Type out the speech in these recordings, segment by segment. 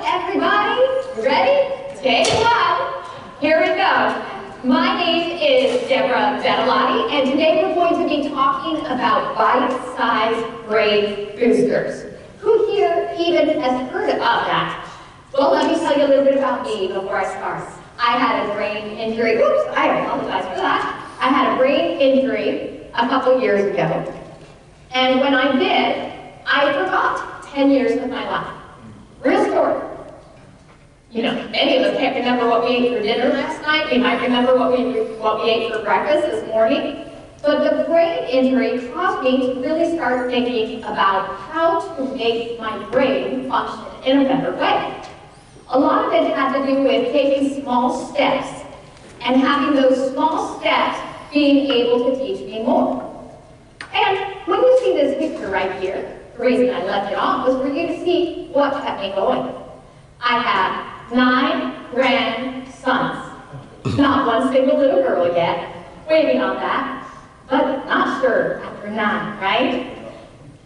everybody. Ready? Take one. Here we go. My name is Deborah Bettolotti, and today we're going to be talking about bite-sized brain boosters. Who here even has heard of that? Well, let me tell you a little bit about me before I start. I had a brain injury. Oops, I apologize for that. I had a brain injury a couple years ago. And when I did, I forgot 10 years of my life. Real story. You know, many of us can't remember what we ate for dinner last night. We might remember what we ate for breakfast this morning. But the brain injury caused me to really start thinking about how to make my brain function in a better way. A lot of it had to do with taking small steps and having those small steps being able to teach me more. And when you see this picture right here, the reason I left it off was for you to see what kept me going. I have 9 grandsons. Not one single little girl yet, waiting on that, but not sure after 9, right?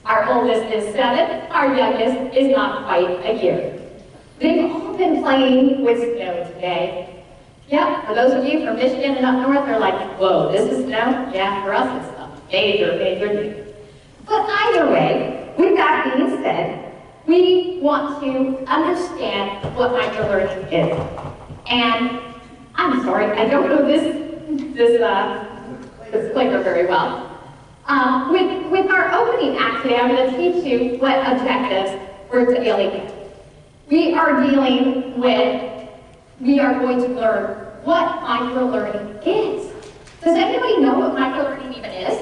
Our oldest is 7, our youngest is not quite a year. They've all been playing with snow today. Yeah, for those of you from Michigan and up north, they're like, whoa, this is snow? Yeah, for us it's a major, major deal. But either way, with that being said, we want to understand what microlearning is. And I'm sorry, I don't know this disclaimer very well. With our opening act today, I'm going to teach you what objectives we're dealing with. We are going to learn what microlearning is. Does anybody know what microlearning even is?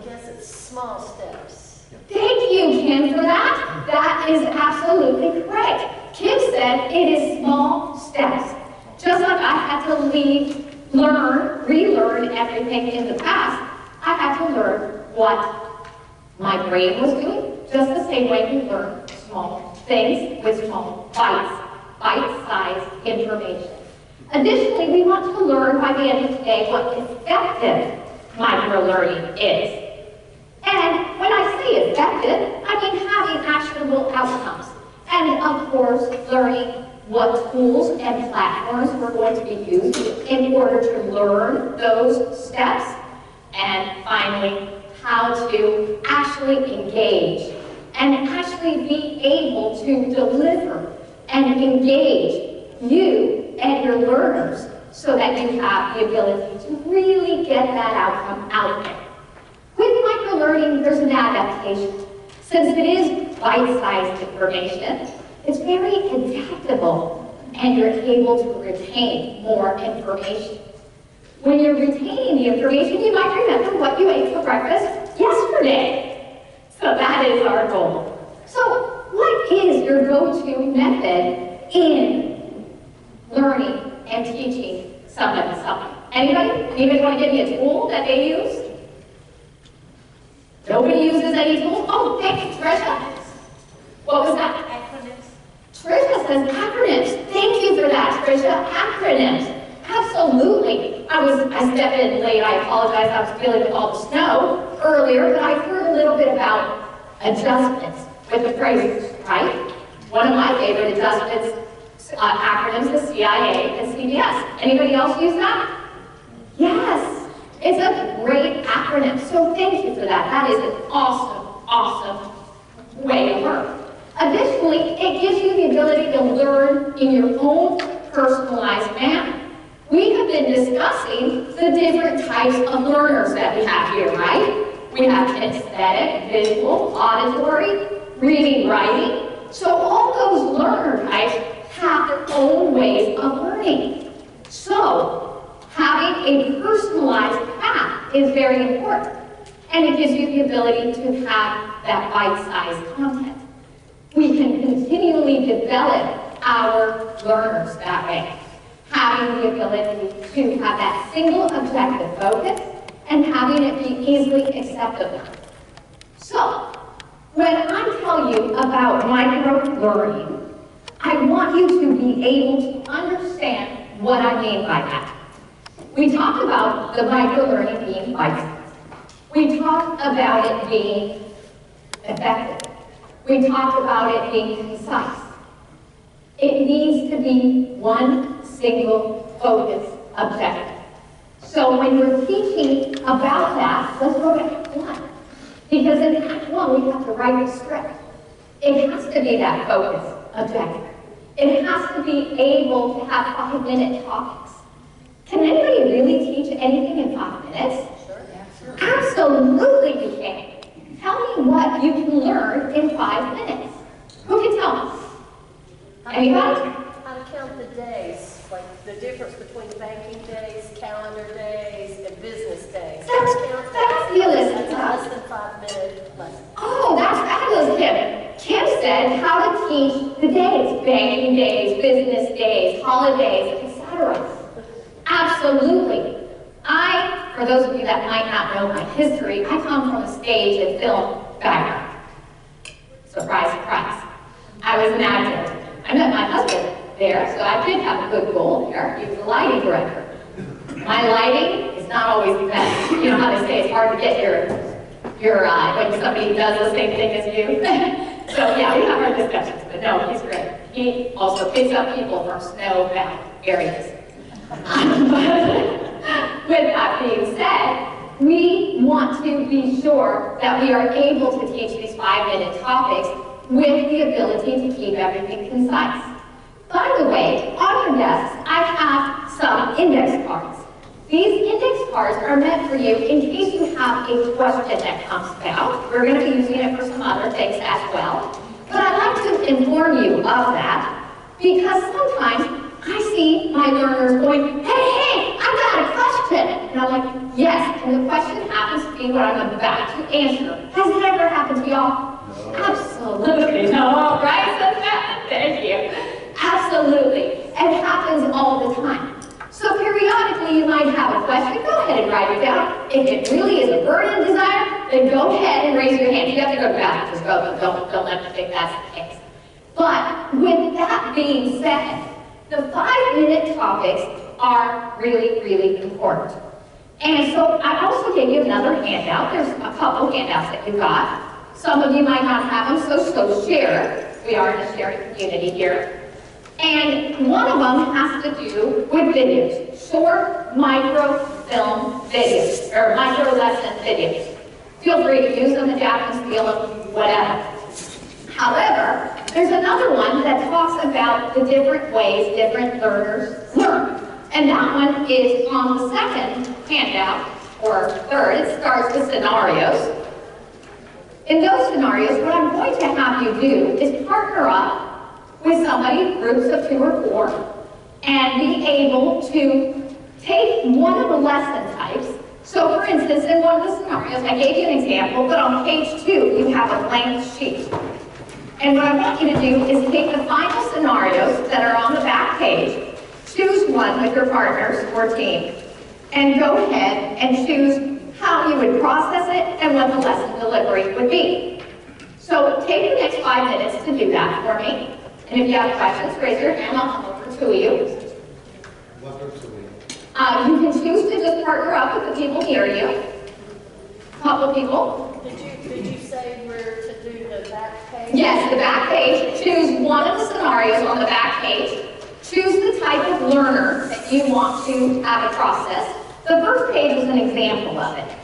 Yes, it's small steps. Thank you, Kim, for that. That is absolutely correct. Kim said it is small steps. Just like I had to relearn everything in the past, I had to learn what my brain was doing, just the same way we learn small things with small bite-sized information. Additionally, we want to learn by the end of today what effective microlearning is. And when I say effective, I mean having actionable outcomes. And of course, learning what tools and platforms we're going to be using in order to learn those steps. And finally, how to actually engage and actually be able to deliver and engage you and your learners so that you have the ability to really get that outcome out there. With microlearning, there's an adaptation. Since it is bite-sized information, it's very adaptable and you're able to retain more information. When you're retaining the information, you might remember what you ate for breakfast yesterday. So that is our goal. So what is your go-to method in learning and teaching somebody something? Anybody? Anybody want to give me a tool that they use? Nobody uses any tools? Oh, thank you, Tricia. What was that? Acronyms. Tricia says acronyms. Thank you for that, Tricia. Acronyms. Absolutely. I stepped in late. I apologize. I was dealing with all the snow earlier, but I heard a little bit about adjustments with the phrases, right? One of my favorite adjustments, acronyms is CIA and CBS. Anybody else use that? Yes. It's a great acronym, so thank you for that. That is an awesome, awesome way to learn. Additionally, it gives you the ability to learn in your own personalized manner. We have been discussing the different types of learners that we have here, right? We have kinesthetic, visual, auditory, reading, writing. So all those learner types have their own ways of learning. So having a personalized path is very important, and it gives you the ability to have that bite-sized content. We can continually develop our learners that way, having the ability to have that single objective focus and having it be easily acceptable. So, when I tell you about micro-learning, I want you to be able to understand what I mean by that. We talk about the microlearning being bite-sized. We talk about it being effective. We talk about it being concise. It needs to be one single focus objective. So when we're teaching about that, let's go to Act 1. Because in Act 1, we have to write the script. It has to be that focus objective. It has to be able to have 5-minute topics. Can anybody really teach anything in 5 minutes? Sure. Absolutely you can. Tell me what you can learn in 5 minutes. Who can tell me? Anybody? How to count the days, like the difference between banking days, calendar days, and business days. Fabulous. That's a less than 5-minute lesson. Oh, that's fabulous, Kim. Kim said how to teach the days, banking days, business days, holidays, etc. Absolutely. For those of you that might not know my history, I come from a stage and film background. Surprise, surprise. I was an actor. I met my husband there, so I did have a good goal there. He was a lighting director. My lighting is not always the best. You know how they say it's hard to get your when somebody does the same thing as you. So yeah, we have our discussions, but no, he's great. He also picks up people from snow-bound areas. With that being said, we want to be sure that we are able to teach these 5-minute topics with the ability to keep everything concise. By the way, on your desks, I have some index cards. These index cards are meant for you in case you have a question that comes about. We're going to be using it for some other things as well. But I'd like to inform you of that because sometimes I see my learners going, hey, I've got a question. And I'm like, yes, and the question happens to be what I'm about to answer. Has it ever happened to y'all? No. Absolutely no, right? Thank you. Absolutely. It happens all the time. So periodically you might have a question, go ahead and write it down. If it really is a burning desire, then go ahead and raise your hand. You have to go to the bathroom, just don't let me think that's the case. But with that being said, the 5-minute topics are really, really important. And so I also gave you another handout. There's a couple handouts that you got. Some of you might not have them, so share. We are in a sharing community here. And one of them has to do with videos, short microfilm videos, or micro lesson videos. Feel free to use them, adapt them, steal them, whatever. However, there's another one that talks about the different ways different learners learn. And that one is on the second handout, or third. It starts with scenarios. In those scenarios, what I'm going to have you do is partner up with somebody, groups of 2 or 4, and be able to take one of the lesson types. So for instance, in one of the scenarios, I gave you an example, but on page 2, you have a blank sheet. And what I want you to do is take the final scenarios that are on the back page, choose one with your partners or team, and go ahead and choose how you would process it and what the lesson delivery would be. So take the next 5 minutes to do that for me. And if you have questions, raise your hand, I'll come over to you. What groups are we? You can choose to just partner up with the people near you. A couple people. Did you say where to do the back page? Yes, the back page. Choose one of the scenarios on the back page. Choose the type of learner that you want to have a process. The first page is an example of it.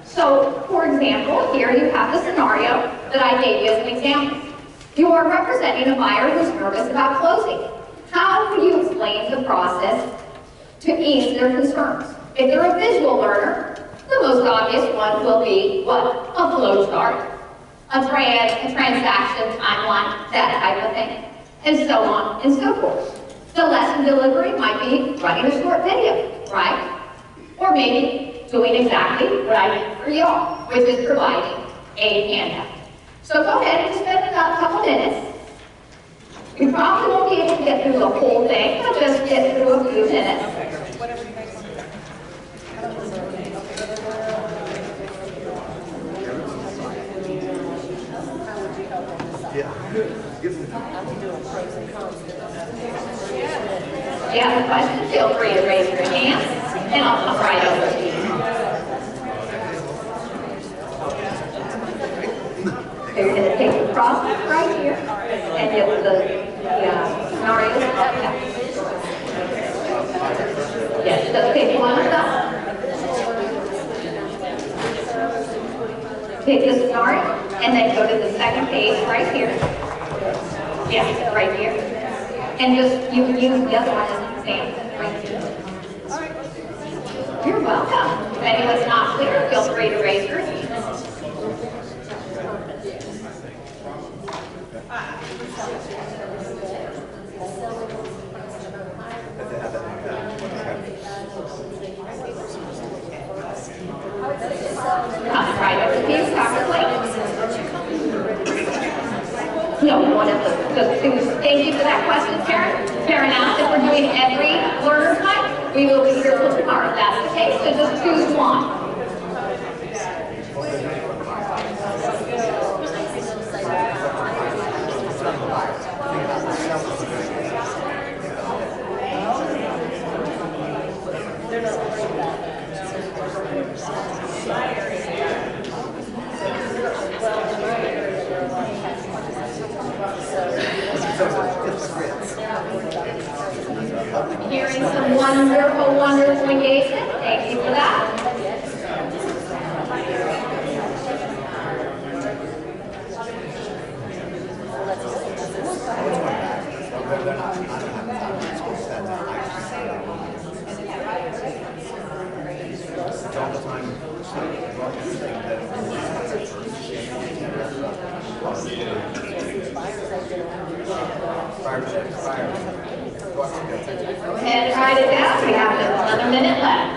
So, for example, here you have the scenario that I gave you as an example. You are representing a buyer who's nervous about closing. How would you explain the process to ease their concerns? If they're a visual learner, the most obvious one will be what? A flow chart, a transaction timeline, that type of thing, and so on and so forth. The lesson delivery might be writing a short video, right? Or maybe doing exactly what I did for y'all, which is providing a handout. So go ahead and spend about a couple minutes. You probably won't be able to get through the whole thing, but just get through a few minutes. If you have a question, feel free to raise your hand, and I'll come right over to you. So you're going to take the process right here, and get the scenarios. Yes, so pick one of them. Pick the scenario, and then go to the second page right here. Yeah, right here. And just, you use the other one as an example, right here. You're welcome. If anyone's not clear, feel free to raise your hand. Come right over to you, properly. No, one of the things. Thank you for that question, Karen. Karen asked if we're doing every learner type. We will be here till tomorrow. If that's the case, so just choose one. Hearing some wonderful, wonderful engagement. Thank you for that. Go ahead and write it down. We have another minute left.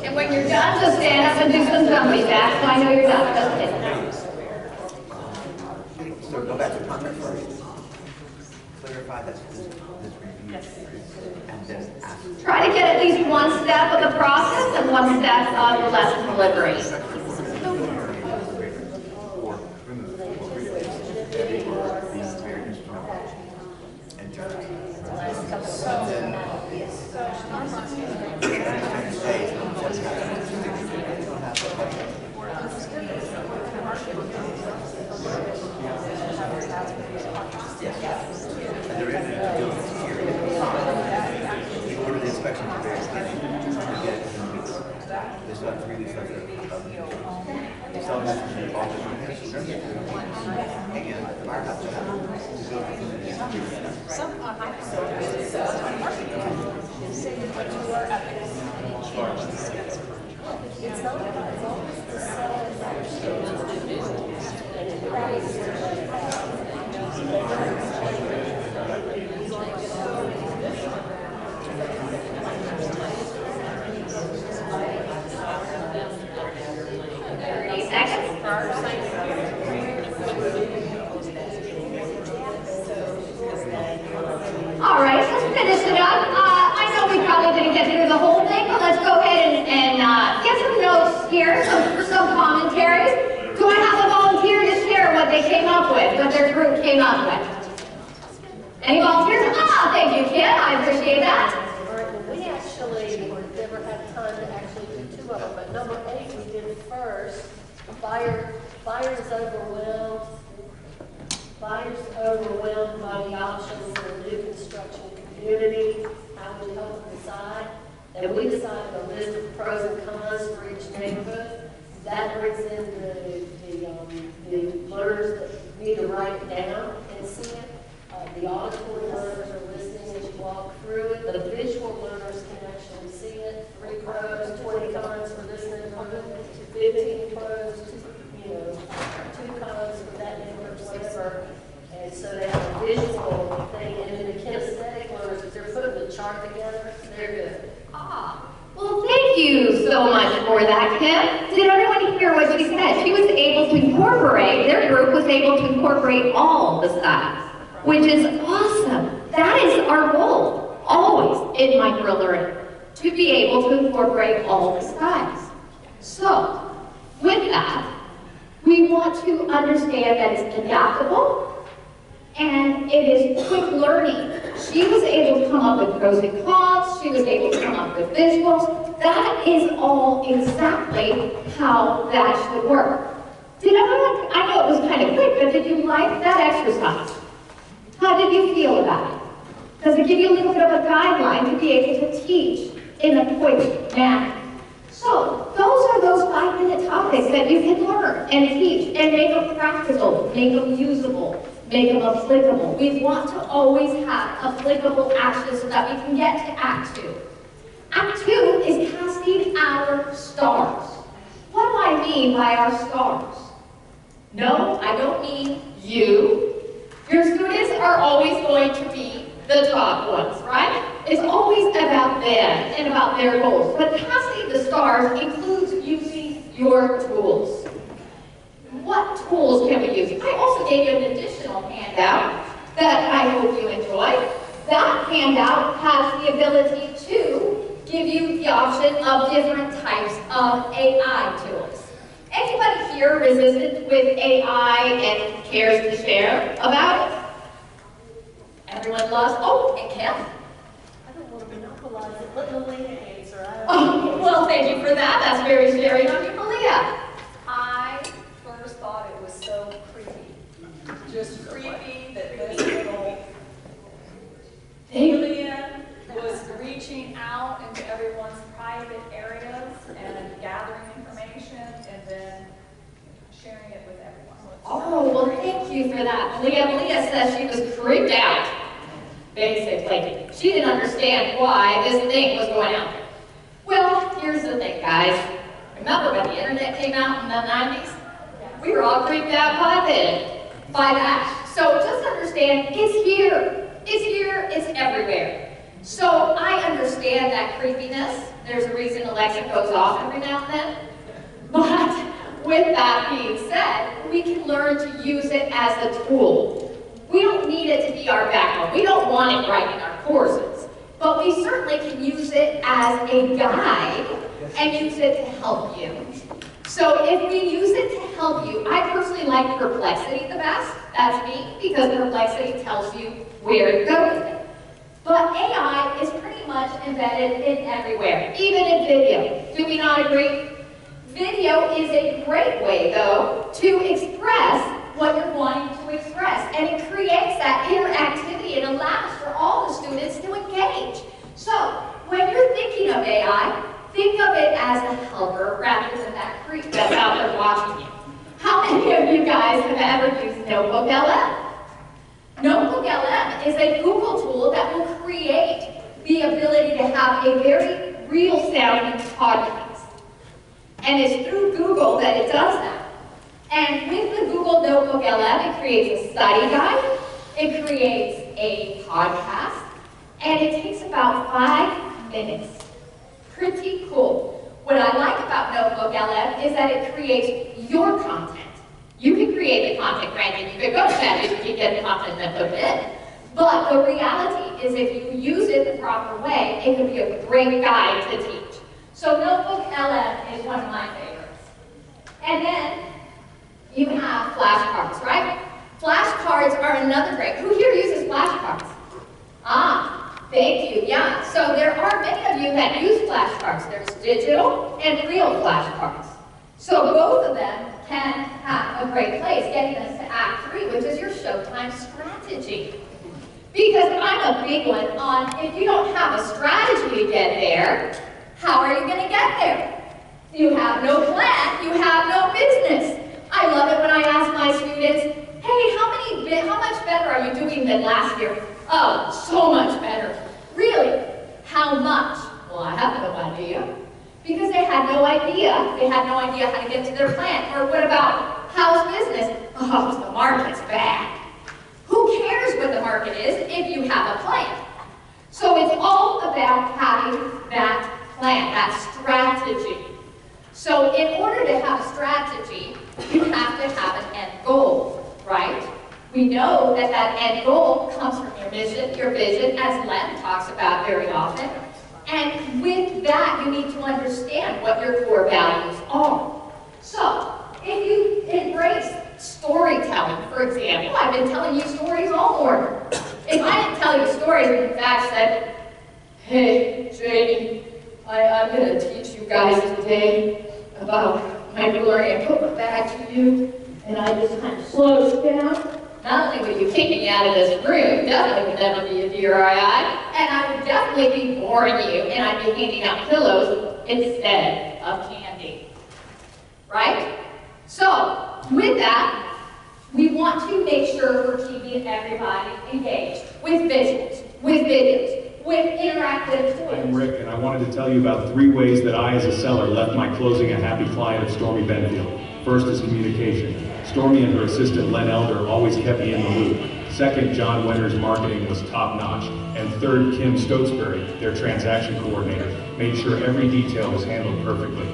And when you're done, just stand up and do some jumping jacks, so I know you're done. Just hit. So go back to context first. Clarify this review. And then ask. Try to get at least one step of the process and one step of the lesson delivery. All right, let's finish it up. I know we probably didn't get through the whole thing, but let's go ahead and get some notes here, some commentary. Do I have a volunteer to share what they came up with, what their group came up with? Any volunteers? Ah, thank you, Kim. I appreciate that. All right, well, we actually never had time to actually do two of them, but number 8 we did first. Fire is overwhelmed. Buyers overwhelmed by the options for the new construction community. How we help them decide. And we decided a list of pros and cons for each neighborhood. That brings in the learners that need to write it down and see it. The auditory learners are listening as you walk through it. The visual learners can actually see it. 3 pros, 20 cons for this neighborhood, 15 pros, 2 cons for that neighborhood, whatever. And so they have a visual thing. And then the kinesthetic learners, if they're putting the chart together, they're good. Well, thank you so much for that, Kim. Did everyone hear what she said? She was able to incorporate, their group was able to incorporate all the styles, which is awesome. That is our goal, always, in microlearning, to be able to incorporate all the styles. So, with that, We want to understand that it's adaptable and it is quick learning. She was able to come up with pros and cons. She was able to come up with visuals. That is all exactly how that should work. Did everyone, I know it was kind of quick, but did you like that exercise? How did you feel about it? Does it give you a little bit of a guideline to be able to teach in a quick manner? So, those are those 5-minute topics that you can learn and teach and make them practical, make them usable, make them applicable. We want to always have applicable actions so that we can get to Act 2. Act 2 is casting our stars. What do I mean by our stars? No, I don't mean you. Your students are always going to be the top ones, right? It's always about them and about their goals. But casting the stars includes using your tools. What tools can we use? I also gave you an additional handout that I hope you enjoyed. That handout has the ability to give you the option of different types of AI tools. Anybody here resistant with AI and cares to share about it? Everyone loves, oh, and Kim? I don't want to monopolize it. Let Malia answer. Oh, well, thank you for that. That's very sharing of you, Malia. I first thought it was so creepy. Just creepy that this little alien was reaching out into everyone's private areas and gathering information and then sharing it with everyone. Oh, well, thank you for that. Malia says she was creeped out, basically. She didn't understand why this thing was going out there. Well, here's the thing, guys. Remember when the internet came out in the 90s? We were all creeped out by that. So just understand, it's here. It's here, it's everywhere. So I understand that creepiness. There's a reason Alexa goes off every now and then. But with that being said, we can learn to use it as a tool. We don't need it to be our backbone. We don't want it right in our courses. But we certainly can use it as a guide and use it to help you. So if we use it to help you, I personally like Perplexity the best. That's me, because Perplexity tells you where to go with it. But AI is pretty much embedded in everywhere, even in video. Do we not agree? Video is a great way, though, to express what you're wanting to express. And it creates that interactivity and allows for all the students to engage. So, when you're thinking of AI, think of it as a helper rather than that creep that's out there watching you. How many of you guys have ever used Notebook LM? Notebook LM is a Google tool that will create the ability to have a very real-sounding podcast. And it's through Google that it does that. And with the Google Notebook LM, it creates a study guide, it creates a podcast, and it takes about 5 minutes. Pretty cool. What I like about Notebook LM is that it creates your content. You can create the content, granted, you can go to ChatGPT, get the content and put it in. But the reality is if you use it the proper way, it can be a great guide to teach. So Notebook LM is one of my favorites. And then you have flashcards, right? Flashcards are another great. Who here uses flashcards? Ah, thank you, yeah. So there are many of you that use flashcards. There's digital and real flashcards. So both of them can have a great place, getting us to Act 3, which is your showtime strategy. Because I'm a big one on, if you don't have a strategy to get there, how are you going to get there? You have no plan, you have no business. I love it when I ask my students, hey, how much better are you doing than last year? Oh, so much better. Really? How much? Well, I have no idea. Because they had no idea. They had no idea how to get to their plan. Or what about how's business? Oh, the market's bad. Who cares what the market is if you have a plan? So it's all about having that plan, that strategy. So in order to have a strategy, you have to have an end goal, right? We know that that end goal comes from your mission, your vision, as Len talks about very often. And with that, you need to understand what your core values are. So, if you embrace storytelling, for example. I've been telling you stories all morning. If I didn't tell you stories and in fact said, hey, Jamie, I'm going to teach you guys today about microlearning, and put my back to you, and I just kind of slow down, not only would you kick me out of this room, definitely would never be a DRII, and I would definitely be boring you, and I'd be handing out pillows instead of candy. Right? So, with that, we want to make sure we're keeping everybody engaged with visuals, with videos, with interactive tools. I'm Rick, and I wanted to tell you about 3 ways that I, as a seller, left my closing a happy client of Stormy Benfield. First is communication. Stormy and her assistant, Len Elder, always kept me in the loop. Second, John Wenner's marketing was top-notch. And third, Kim Stotesbury, their transaction coordinator, made sure every detail was handled perfectly.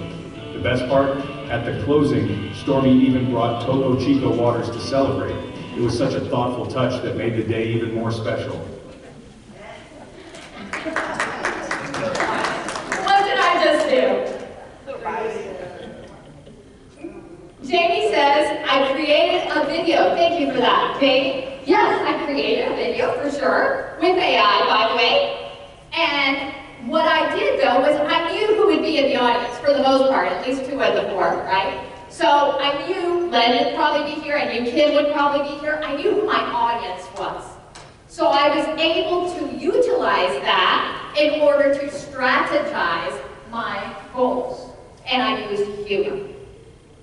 The best part? At the closing, Stormy even brought Topo Chico waters to celebrate. It was such a thoughtful touch that made the day even more special. What did I just do? Jamie says, I created a video. Thank you for that, Jamie. Yes, I created a video for sure, with AI, by the way. And what I did, though, was I knew who would be in the audience, for the most part, at least 2 of the 4, right? So I knew Len would probably be here, I knew Kim would probably be here, I knew who my audience was. So I was able to utilize that in order to strategize my goals. And I used humor.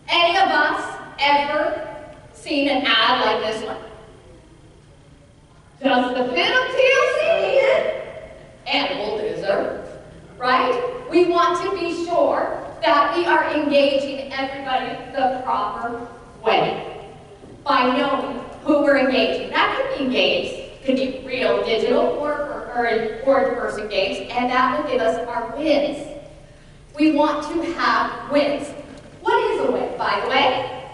Any of us ever seen an ad like this one? Just a bit of TLC, animal loser, right? We want to be sure that we are engaging everybody the proper way by knowing who we're engaging. That could be games, could be real digital or in-person games, and that will give us our wins. We want to have wins. What is a win, by the way?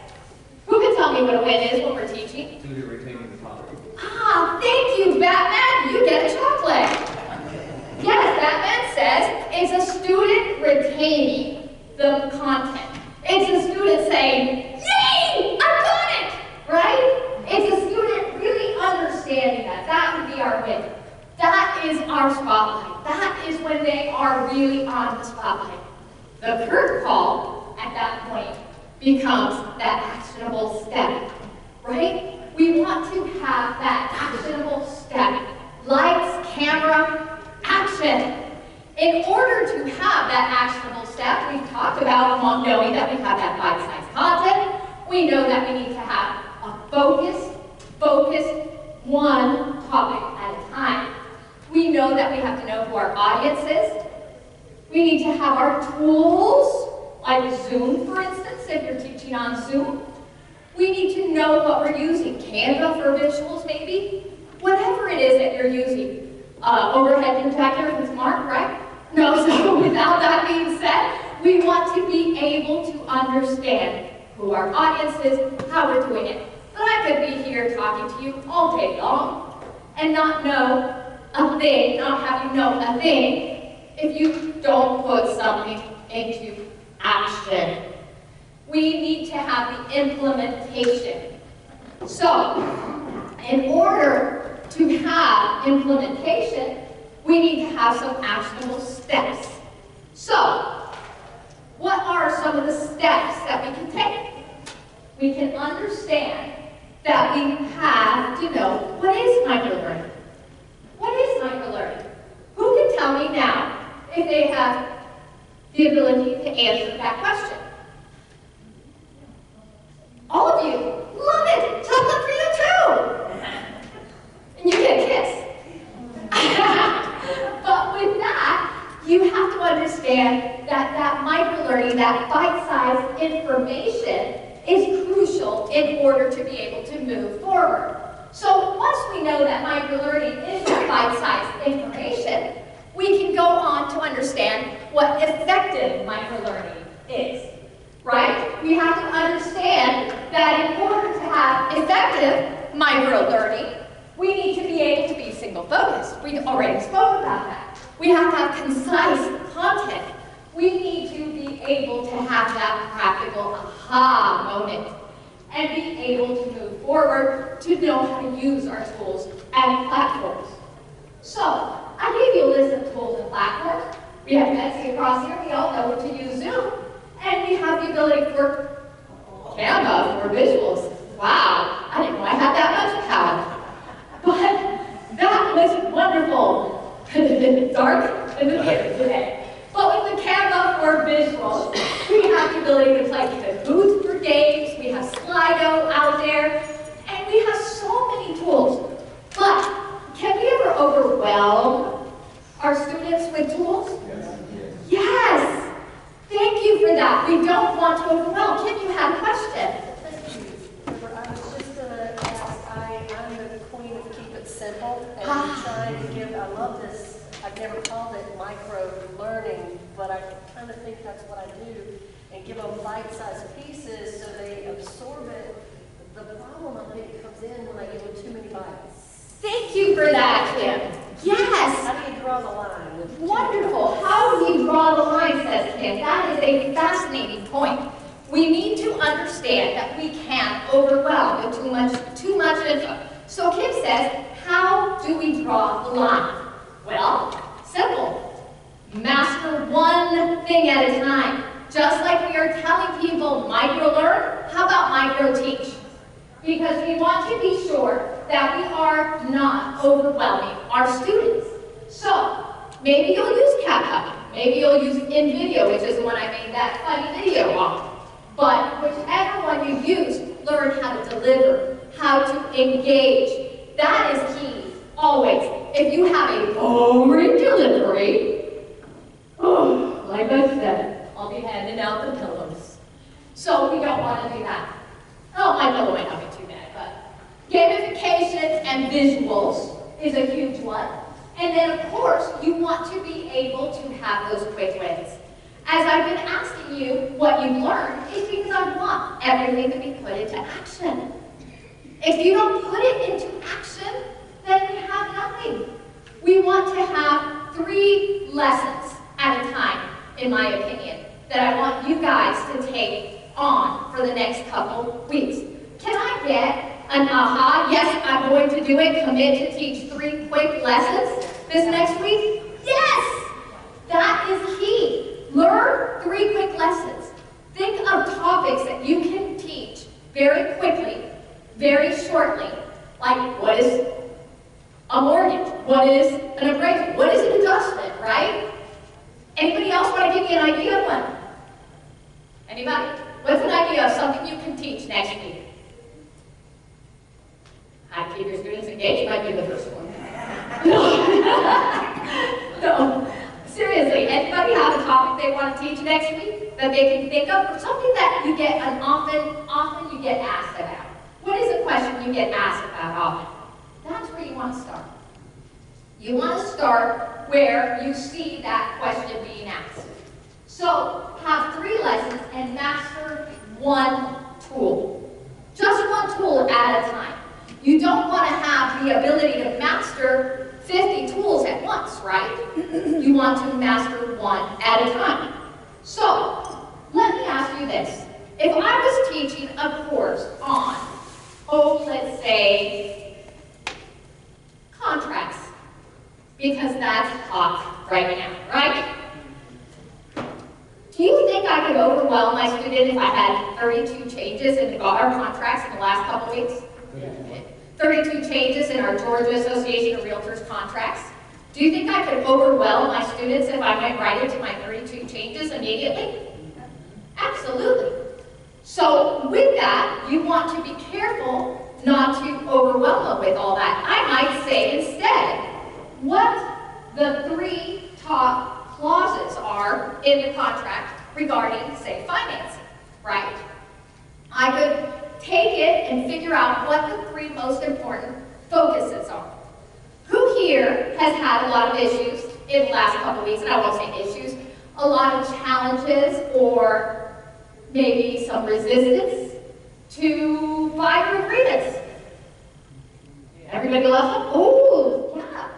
Who can tell me what a win is when we're teaching? Student retaining the topic. Ah, thank you, Batman. You get a chocolate. Yes, Batman says it's a student retaining the content. It's a student saying, yay, I got it, right? It's a student really understanding that. That would be our win. That is our spotlight. That is when they are really on the spotlight. The curtain call at that point becomes that actionable step, right? We want to have that actionable step. Lights, camera, action. In order to have that actionable step, we've talked about knowing that we have that bite-sized content. We know that we need to have a focus one topic at a time. We know that we have to know who our audience is. We need to have our tools, like Zoom, for instance, if you're teaching on Zoom. We need to know what we're using. Canva for visuals, maybe? Whatever it is that you're using. Overhead projector with Mark, right? No, so without that being said, we want to be able to understand who our audience is, how we're doing it. But I could be here talking to you all day long and not know a thing, not have you know a thing, if you don't put something into action. We need to have the implementation. So, in order to have implementation, we need to have some actionable steps. So, what are some of the steps that we can take? We can understand that we have to know, what is microlearning? What is microlearning? Who can tell me now if they have the ability to answer that question? All of you, love it! Chocolate for you too! And you get a kiss. But with that, you have to understand that that microlearning, that bite-sized information is crucial in order to be able to move forward. So once we know that microlearning is that bite-sized information, we can go on to understand what effective microlearning is, right? We have to understand that in order to have effective microlearning, we need to be able to be single-focused. We already spoke about that. We have to have concise content. We need to be able to have that practical aha moment. and be able to move forward, to know how to use our tools and platforms. So, I gave you a list of tools and platforms. We have Betsy across here, we all know to use Zoom, and we have the ability for Canva, for visuals. Wow, I didn't know I had that much power. But that was wonderful. Dark in the theater today. But with the Canva for visuals, we have the ability to play Kahoot for games, we have Slido out there, and we have so many tools. But can we ever overwhelm our students with tools? Yes! Thank you for that. We don't want to overwhelm. Kim, you had a question. Thank you. I was just going to ask, I'm the queen of keep it simple, and I'm trying to give, I love this, I've never called it micro learning, but I kind of think that's what I do, and give them bite-sized pieces so they absorb it. The problem I think comes in when I give them too many bites. Thank you for that, Kim. Yes! How do you draw the line? With Wonderful. How do you draw the line, says Kim. That is a fascinating point. We need to understand that we can't overwhelm with too much info. So Kim says, how do we draw the line? Well, simple. Master one thing at a time. Just like we are telling people micro-learn, how about micro-teach? Because we want to be sure that we are not overwhelming our students. So, maybe you'll use CapCut. Maybe you'll use InVideo, which is the one I made that funny video on. But whichever one you use, learn how to deliver, how to engage. That is key, always. If you have a boring delivery, like I said, I'll be handing out the pillows. So we don't want to do that. Oh, my pillow might not be too bad, but gamifications and visuals is a huge one. And then, of course, you want to be able to have those quick wins. As I've been asking you what you've learned, it's because I want everything to be put into action. If you don't put it into action, then we have nothing. We want to have 3 lessons at a time, in my opinion, that I want you guys to take on for the next couple weeks. Can I get an aha? Yes, I'm going to do it. Commit to teach 3 quick lessons this next week? Yes! That is key. Learn 3 quick lessons. Think of topics that you can teach very quickly, very shortly. Like, what is a mortgage? What is an appraisal? What is an adjustment, right? Anybody else want to give me an idea of one? Anybody? What's an idea of something you can teach next week? How to keep your students engaged might be the first one. No. Seriously, anybody have a topic they want to teach next week that they can think of? Or something that you get often you get asked about. What is a question you get asked about often? That's where you want to start. You want to start where you see that question being asked. So, have 3 lessons and master 1 tool. Just 1 tool at a time. You don't want to have the ability to master 50 tools at once, right? You want to master 1 at a time. So, let me ask you this. If I was teaching a course on, let's say, contracts, because that's hot right now, right? Do you think I could overwhelm my student if I had 32 changes in our contracts in the last couple weeks? 32 changes in our Georgia Association of Realtors contracts? Do you think I could overwhelm my students if I went right into my 32 changes immediately? Absolutely. So with that, you want to be careful not to overwhelm them with all that. I might say instead, what the 3 top clauses are in the contract regarding, say, financing, right? I could take it and figure out what the 3 most important focuses are. Who here has had a lot of issues in the last couple weeks, and I won't say issues, a lot of challenges or maybe some resistance to buyer agreements? Everybody loves them? Oh, yeah.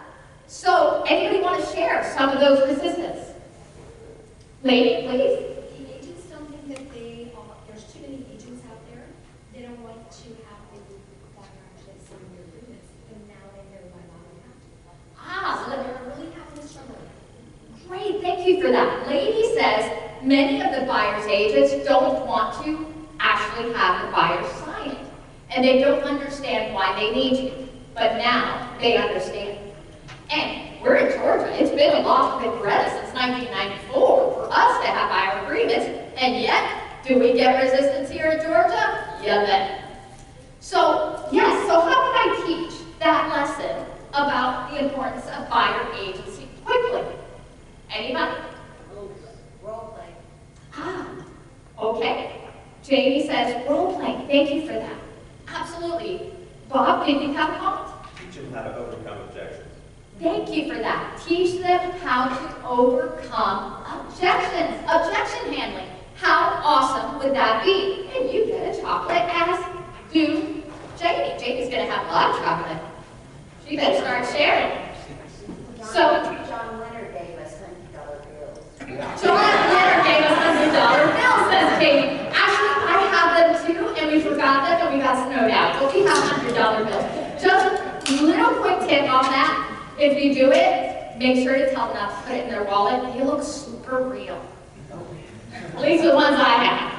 So, anybody want to share some of those resistance? Lady, please. The agents don't think that there's too many agents out there. They don't want lady says many of the buyer's agents don't want to actually have the buyer sign it. And they don't understand why they need to. But now they understand. And we're in Georgia. It's been a law with Greta since 1994 for us to have buyer agreements. And yet, do we get resistance here in Georgia? Yeah, then. So, yes, so how can I teach that lesson about the importance of buyer agency quickly? Anybody? Role play. Ah, okay. Jamie says role playing. Thank you for that. Absolutely. Bob, did you have a comment? Teach them how to overcome objections. Thank you for that. Teach them how to overcome objections. Objection handling. How awesome would that be? And you get a chocolate, as do Jamie. Jamie's going to have a lot of chocolate. She better start sharing. So, John Leonard gave us $100 bills. John Leonard gave us $100 bills, says Jamie. Actually, I have them too, and we forgot them, and we got snowed out. But we have $100 bills. Just a little quick tip on that. If you do it, make sure to tell them not to put it in their wallet. They look super real. At least the ones I have.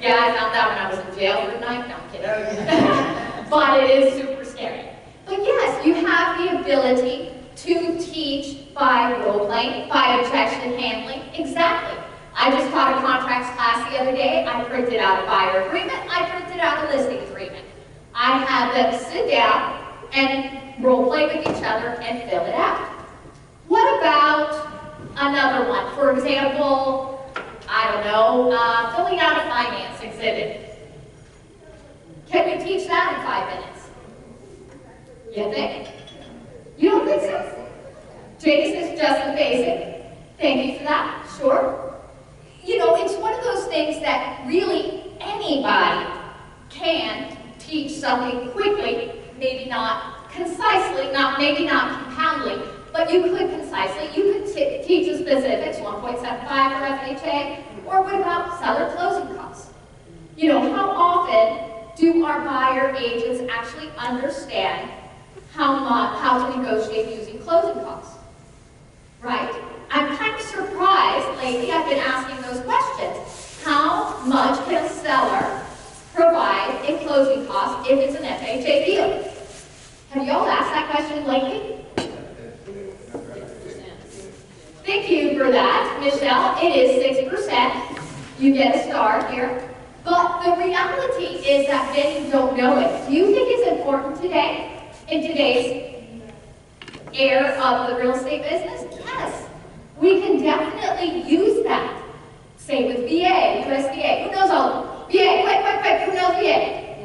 Yeah, I found that when I was in jail for a night. No, I'm kidding. But it is super scary. But yes, you have the ability to teach by role-playing, by objection handling. Exactly. I just taught a contracts class the other day. I printed out a buyer agreement. I printed out a listing agreement. I had them sit down and role-play with each other and fill it out. What about another one? For example, I don't know, filling out a finance exhibit. Can we teach that in 5 minutes? You think? You don't think so? Jamie says just the basic. Thank you for that. Sure. You know, it's one of those things that really anybody can teach something quickly, maybe not concisely, maybe not compoundly, but you could concisely. You could teach the specifics, 1.75 for FHA, or what about seller closing costs? You know, how often do our buyer agents actually understand how to negotiate using closing costs? Right? I'm kind of surprised lately I've been asking those questions. How much can a seller provide in closing costs if it's an FHA deal? Have you all asked that question lately? Thank you for that, Michelle. It is 6%. You get a star here. But the reality is that many don't know it. Do you think it's important today, in today's era of the real estate business? Yes. We can definitely use that. Same with VA, USDA. Who knows all of them? VA, quick. Who knows VA?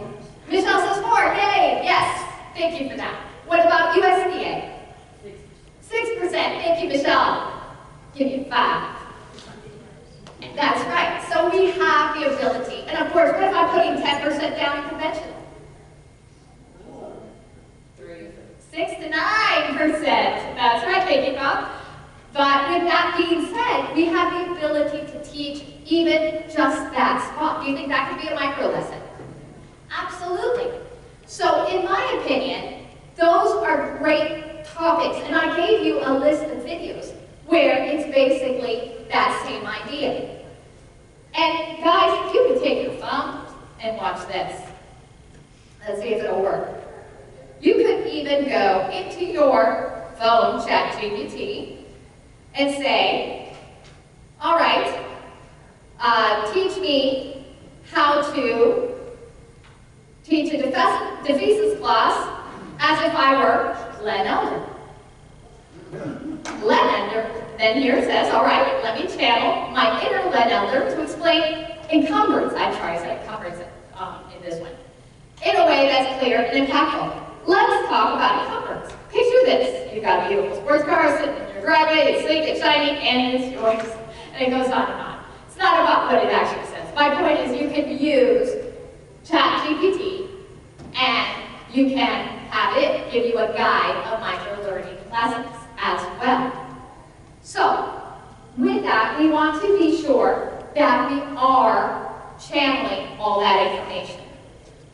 Michelle says 4. Yay. Yes. Thank you for that. What about USDA? 6%. Thank you, Michelle. Give you 5. That's right. So we have the ability. And of course, what if I'm putting 10% down in conventional? 6 to 9%. That's right. Thank you, Bob. But with that being said, we have the ability to teach even just that spot. Do you think that could be a micro lesson? Absolutely. So in my opinion, those are great topics. And I gave you a list of videos where it's basically that same idea. And guys, if you could take your phone and watch this. Let's see if it'll work. You could even go into your phone, ChatGPT, and say, all right, teach me how to teach a defeasance class as if I were Len Elder. Len Elder, then here it says, all right, let me channel my inner Len Elder to explain encumbrance. I'm sorry, I said encumbrance in this one. In a way that's clear and impactful. Let's talk about encumbrance. Picture this. You've got a beautiful sports car sitting in your driveway, it's sleek, it's shiny, and it's yours. And it goes on and on. It's not about what it actually says. My point is you can use ChatGPT and you can have it give you a guide of micro-learning lessons as well. So, with that, we want to be sure that we are channeling all that information.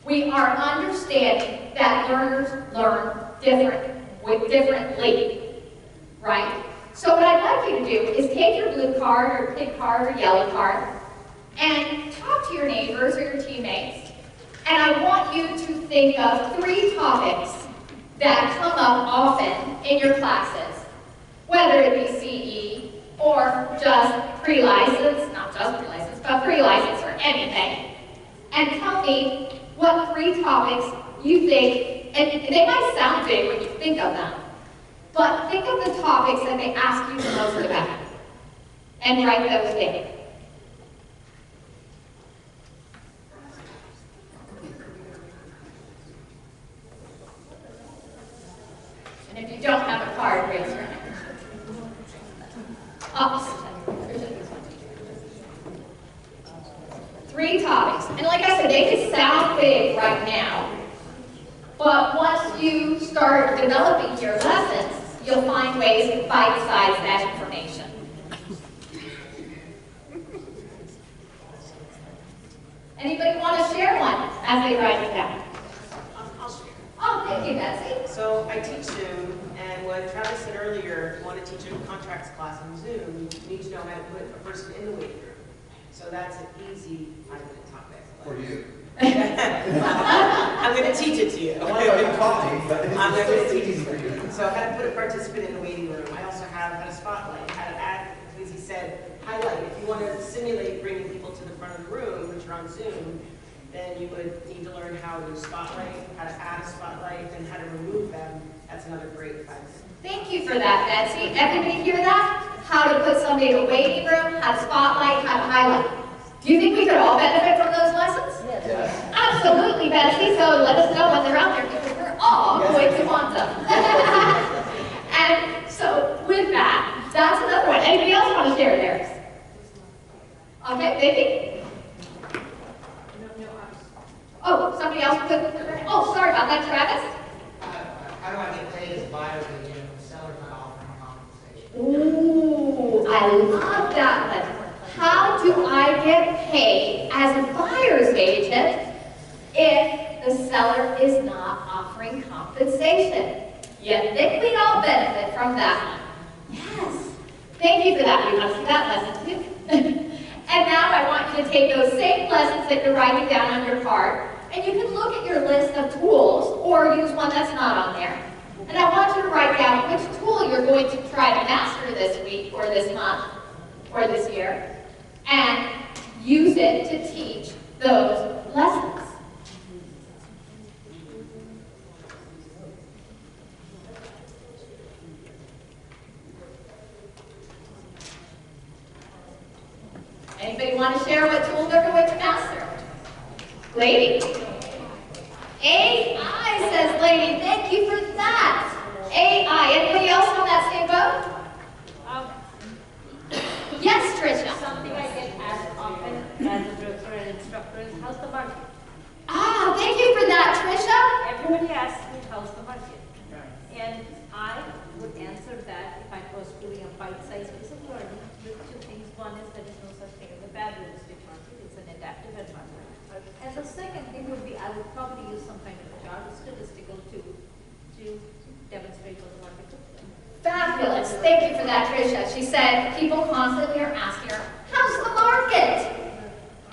We are understanding that learners learn differently, right? So what I'd like you to do is take your blue card or pink card or yellow card and talk to your neighbors or your teammates. And I want you to think of 3 topics that come up often in your classes, whether it be CE or just pre-license, not just pre-license, but pre-license or anything. And tell me what 3 topics you think, and they might sound big when you think of them, but think of the topics that they ask you the most about, and write those down. And if you don't have a card, raise your hand. Oh, 3 topics. And like I said, they can sound big right now, but once you start developing your lessons, you'll find ways to bite-size that information. Anybody want to share one as they write it down? I'll share. Oh, thank you, Betsy. So I teach Zoom, and what Travis said earlier, if you want to teach a contracts class on Zoom, you need to know how to put a person in the waiting room. So that's an easy 5-minute topic. For you. I'm going to teach it to you. I want to get coffee, but I'm going to it's teach easy it for to you. you. So how to put a participant in the waiting room. I also have how to spotlight, how to add, as he said, highlight. If you want to simulate bringing people to the front of the room, which are on Zoom, then you would need to learn how to spotlight, how to add a spotlight, and how to remove them. That's another great 5 minutes. Thank you for that, Betsy. Everybody hear that? How to put somebody in a waiting room, how to spotlight, how to highlight. Do you think we could all benefit from those lessons? Yes. Absolutely, Betsy. So let us know when they're out there because we're all going to want them. And so with that, that's another one. Anybody else want to share theirs? Okay, Vicky? Oh, somebody else put, oh, sorry about that, Travis. How do I get paid as a buyer when the seller's not offering compensation? Ooh, I love that one. How do I get paid as a buyer's agent if the seller is not offering compensation? You think we'd all benefit from that one? Yes. Thank you for that. We want to see that lesson too. And now I want you to take those same lessons that you're writing down on your card, and you can look at your list of tools or use one that's not on there. And I want you to write down which tool you're going to try to master this week or this month or this year, and use it to teach those lessons. Anybody want to share what tool they're going to master? Lady? AI, says Lady. Thank you for that. AI. Anybody else on that same boat? Yes, Tricia. Something I get asked often as a director and instructor is, how's the market? Ah, thank you for that, Tricia. Everybody asks me, how's the market? And I would answer that if I was doing a bite-sized piece of learning with 2 things. One is there is no such thing as a bad real estate market. It's an adaptive environment. And the second thing would be I would probably use some kind of a chart or statistical tool to demonstrate what the market looks like. Fabulous. Thank you for that, Tricia. She said people constantly are asking her, how's the market?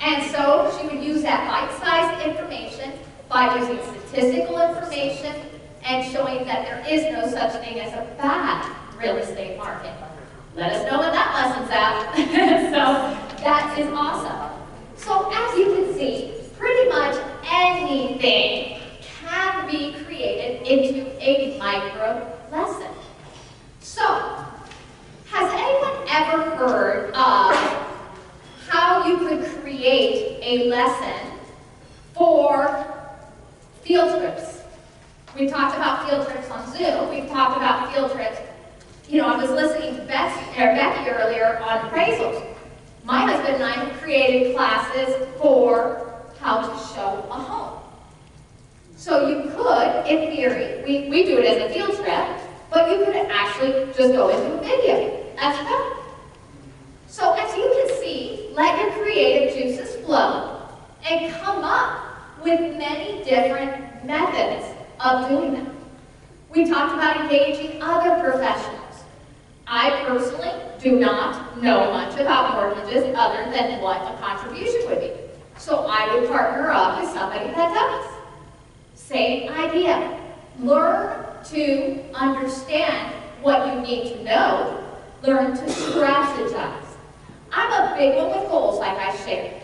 And so she would use that bite-sized information by using statistical information and showing that there is no such thing as a bad real estate market. Let us know when that lesson's out. So that is awesome. So as you can see, pretty much anything can be created into a micro lesson. So, has anyone ever heard of how you could create a lesson for field trips? We've talked about field trips on Zoom. We've talked about field trips. You know, I was listening to Becky earlier on appraisals. My husband and I have created classes for how to show a home. So you could, in theory, we do it as a field trip, but you could actually just go into a video as well. So as you can see, let your creative juices flow and come up with many different methods of doing them. We talked about engaging other professionals. I personally do not know much about mortgages other than what a contribution would be. So I would partner up with somebody that does. Same idea. Learn to understand what you need to know. Learn to strategize. I'm a big one with goals, like I shared.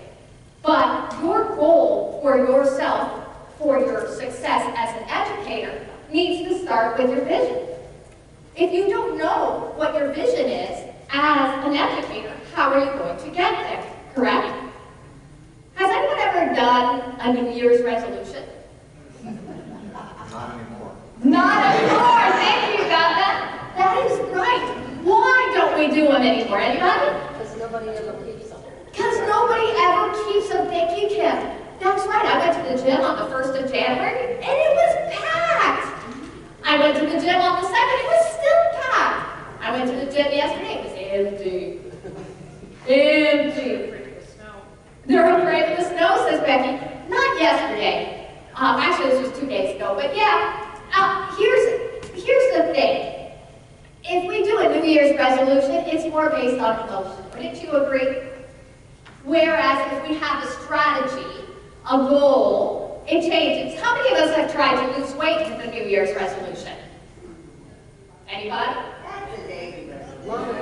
But your goal for yourself, for your success as an educator, needs to start with your vision. If you don't know what your vision is as an educator, how are you going to get there, correct? Has anyone ever done a New Year's resolution? Not anymore. Not anymore, thank you, Gata. That is right. Why don't we do them anymore, anybody? Because nobody ever keeps them. Because nobody ever keeps them, thank you, Kim. That's right, I went to the gym on the 1st of January, and it was packed. I went to the gym on the 2nd, it was still packed. I went to the gym yesterday, it was empty. Empty. They're afraid of the snow, says Becky. Not yesterday. Actually, this was 2 days ago, but yeah. Here's the thing. If we do a New Year's resolution, it's more based on emotion. Wouldn't you agree? Whereas if we have a strategy, a goal, it changes. How many of us have tried to lose weight with a New Year's resolution? Anybody? That's a daily resolution.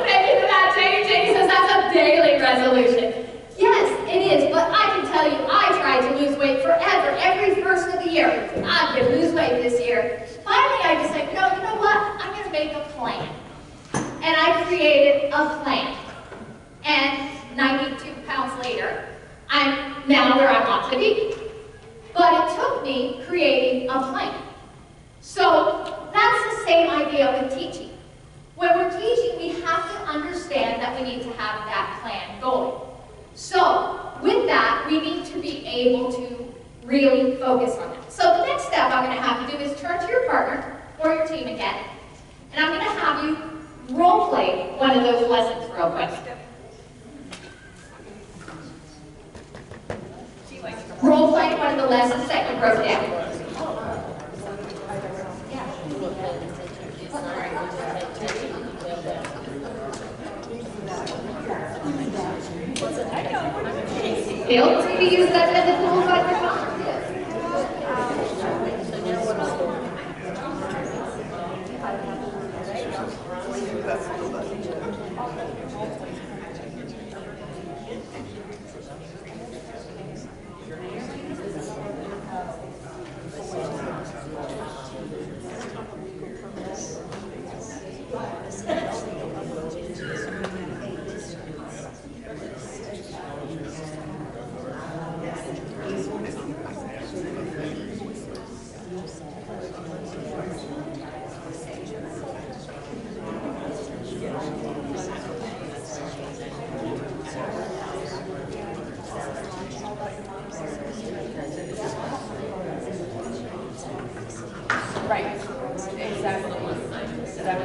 Thank you for that, Janie. Janie says that's a daily resolution. Yes, it is, but I can tell you, I tried to lose weight forever, every first of the year. I'm going to lose weight this year. Finally, I just said, no, you know what? I'm going to make a plan. And I created a plan. And 92 pounds later, I'm now where I want to be. But it took me creating a plan. So that's the same idea with teaching. When we're teaching, we have to understand that we need to have that plan going. So with that, we need to be able to really focus on it. So the next step I'm going to have you do is turn to your partner or your team again, and I'm going to have you role play one of those lessons real quick. Role play one of the lessons that you wrote down. Bill, do you use that as a tool on your phone? Right, exactly.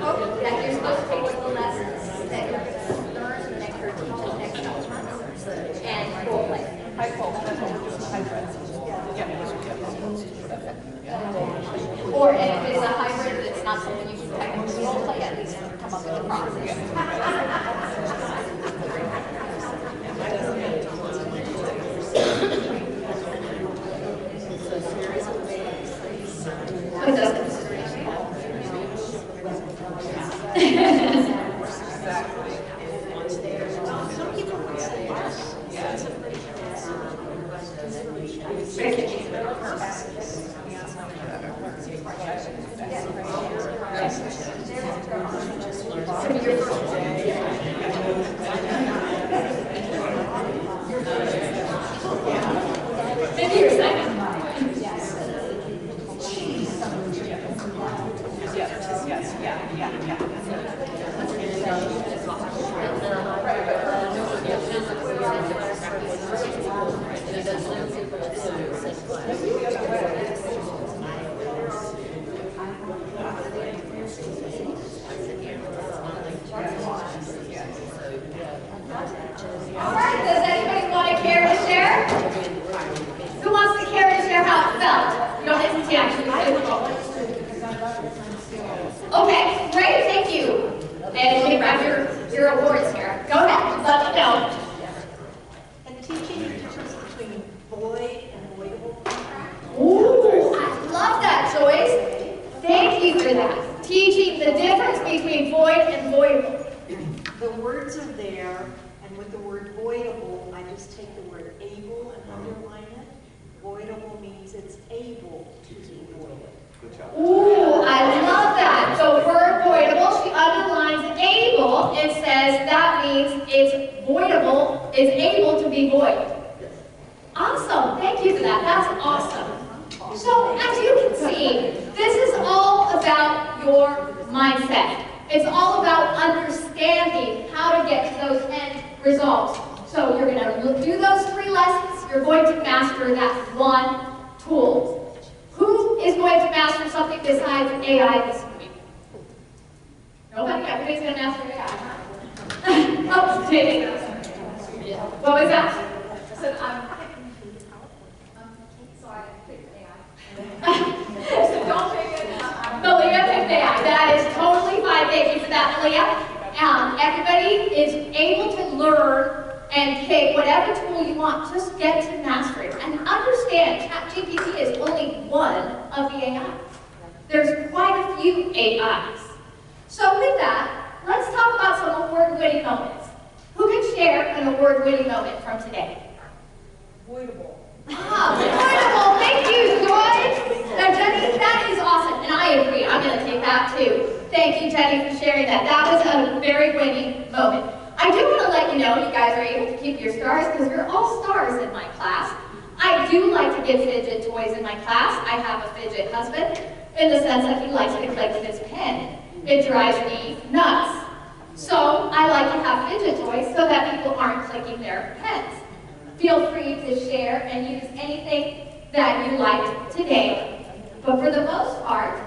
Oh, that you're supposed to take one of the lessons that you're going to learn and make your teachers next time. And role play. Or if it's a hybrid, it's not something you can technically role play, at least come up with a process. Put those in consideration. Maybe your second. that. That's awesome. So as you can see, this is all about your mindset. It's all about understanding how to get to those end results. So you're going to do those 3 lessons. You're going to master that one tool. Who is going to master something besides AI this week? Nobody? Everybody's going to master AI, huh? Oh, Jamie. What was that? I said, sorry, I picked AI. So don't pick it. Malia picked AI. That is totally fine. Thank you for that, Malia. Everybody is able to learn and pick whatever tool you want. Just get to master it. And understand, ChatGPT is only one of the AIs. There's quite a few AIs. So with that, let's talk about some award-winning moments. Who can share an award-winning moment from today? Avoidable. Wonderful. Thank you, Joy. Now, Jenny, that is awesome, and I agree. I'm going to take that too. Thank you, Jenny, for sharing that. That was a very winning moment. I do want to let you know you guys are able to keep your stars because you're all stars in my class. I do like to give fidget toys in my class. I have a fidget husband in the sense that he likes to click with his pen. It drives me nuts. So I like to have fidget toys so that people aren't clicking their pens. Feel free to share and use anything that you liked today. But for the most part,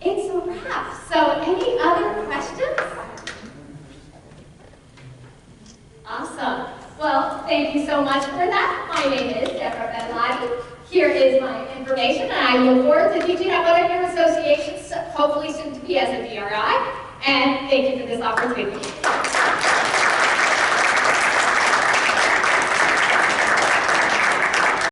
it's a wrap. So any other questions? Awesome. Well, thank you so much for that. My name is Deborah Bedlati. Here is my information, and I look forward to teaching at one of your associations, hopefully soon to be as a DRI. And thank you for this opportunity.